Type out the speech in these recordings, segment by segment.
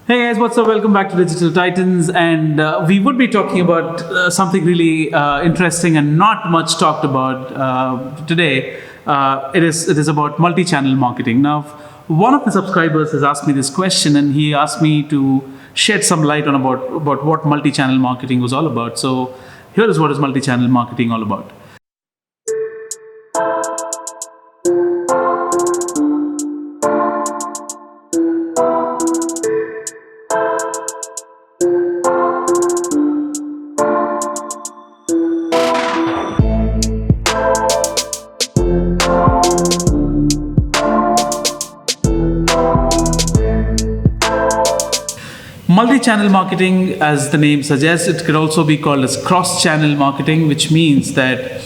Hey guys, what's up? Welcome back to Digital Titans, and we would be talking about something really interesting and not much talked about today. It is about multi-channel marketing. Now, one of the subscribers has asked me this question, and he asked me to shed some light on about what multi-channel marketing was all about. So, here is what is multi-channel marketing all about. Multi-channel marketing, as the name suggests, it could also be called as cross-channel marketing, which means that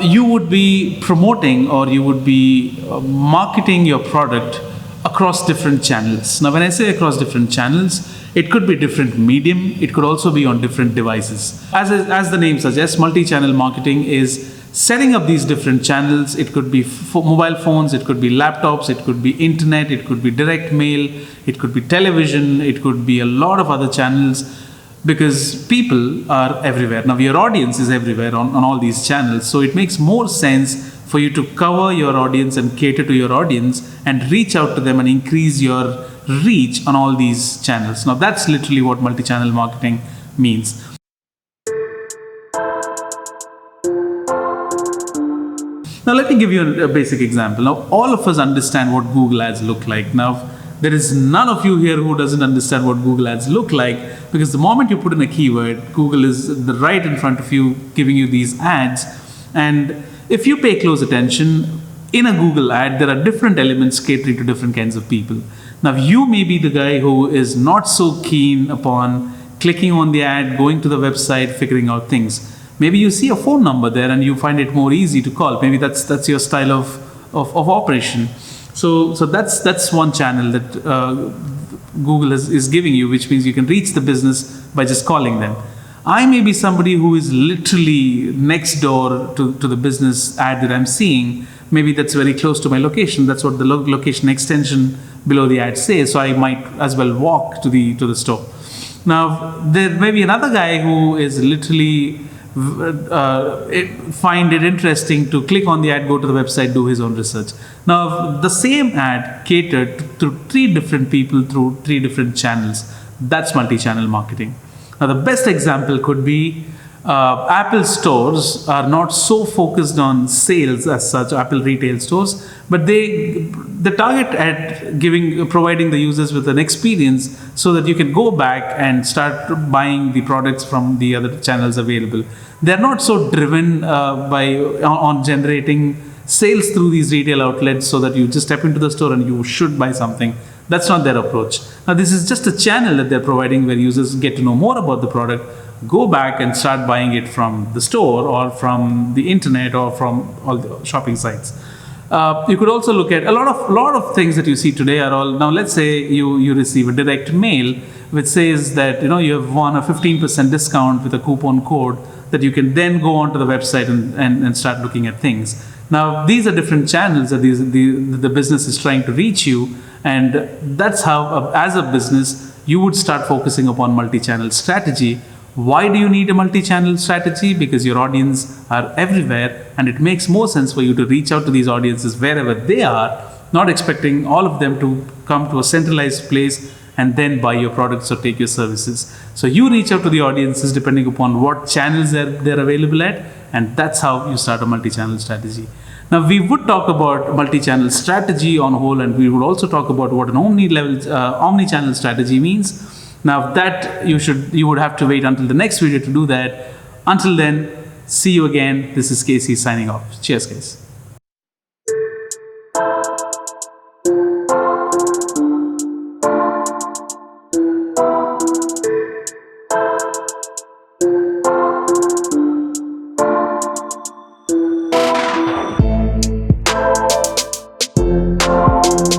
you would be promoting or you would be marketing your product across different channels. Now, when I say across different channels, it could be different medium. It could also be on different devices. As the name suggests, multi-channel marketing is setting up these different channels. It could be mobile phones, it could be laptops, it could be internet, it could be direct mail, it could be television, it could be a lot of other channels, because people are everywhere. Now, your audience is everywhere on all these channels. So it makes more sense for you to cover your audience and cater to your audience and reach out to them and increase your reach on all these channels. Now, that's literally what multi-channel marketing means. Now, let me give you a basic example. Now, all of us understand what Google ads look like. Now, there is none of you here who doesn't understand what Google ads look like, because the moment you put in a keyword, Google is right in front of you giving you these ads. And if you pay close attention, in a Google ad, there are different elements catering to different kinds of people. Now, you may be the guy who is not so keen upon clicking on the ad, going to the website, figuring out things. Maybe you see a phone number there and you find it more easy to call. Maybe that's your style of operation. So that's one channel that Google is giving you, which means you can reach the business by just calling them. I may be somebody who is literally next door to the business ad that I'm seeing. Maybe that's very close to my location. That's what the location extension below the ad says. So I might as well walk to the store. Now, there may be another guy who is literally find it interesting to click on the ad, go to the website, do his own research. Now, the same ad catered to three different people through three different channels. That's multi-channel marketing. Now, the best example could be Apple stores are not so focused on sales as such, Apple retail stores, but they target at providing the users with an experience so that you can go back and start buying the products from the other channels available. They're not so driven on generating sales through these retail outlets so that you just step into the store and you should buy something. That's not their approach. Now, this is just a channel that they're providing where users get to know more about the product, go back and start buying it from the store or from the internet or from all the shopping sites. You could also look at a lot of things that you see today are all, now let's say you receive a direct mail which says that you have won a 15% discount with a coupon code that you can then go onto the website and start looking at things. Now, these are different channels that the business is trying to reach you, and that's how, as a business, you would start focusing upon multi-channel strategy. Why do you need a multi-channel strategy? Because your audience are everywhere, and it makes more sense for you to reach out to these audiences wherever they are, not expecting all of them to come to a centralized place and then buy your products or take your services. So you reach out to the audiences depending upon what channels they're available at, and that's how you start a multi-channel strategy. Now, we would talk about multi-channel strategy on whole, and we would also talk about what an omni-channel strategy means. Now, that you would have to wait until the next video to do that. Until then, see you again. This is Casey signing off. Cheers, guys.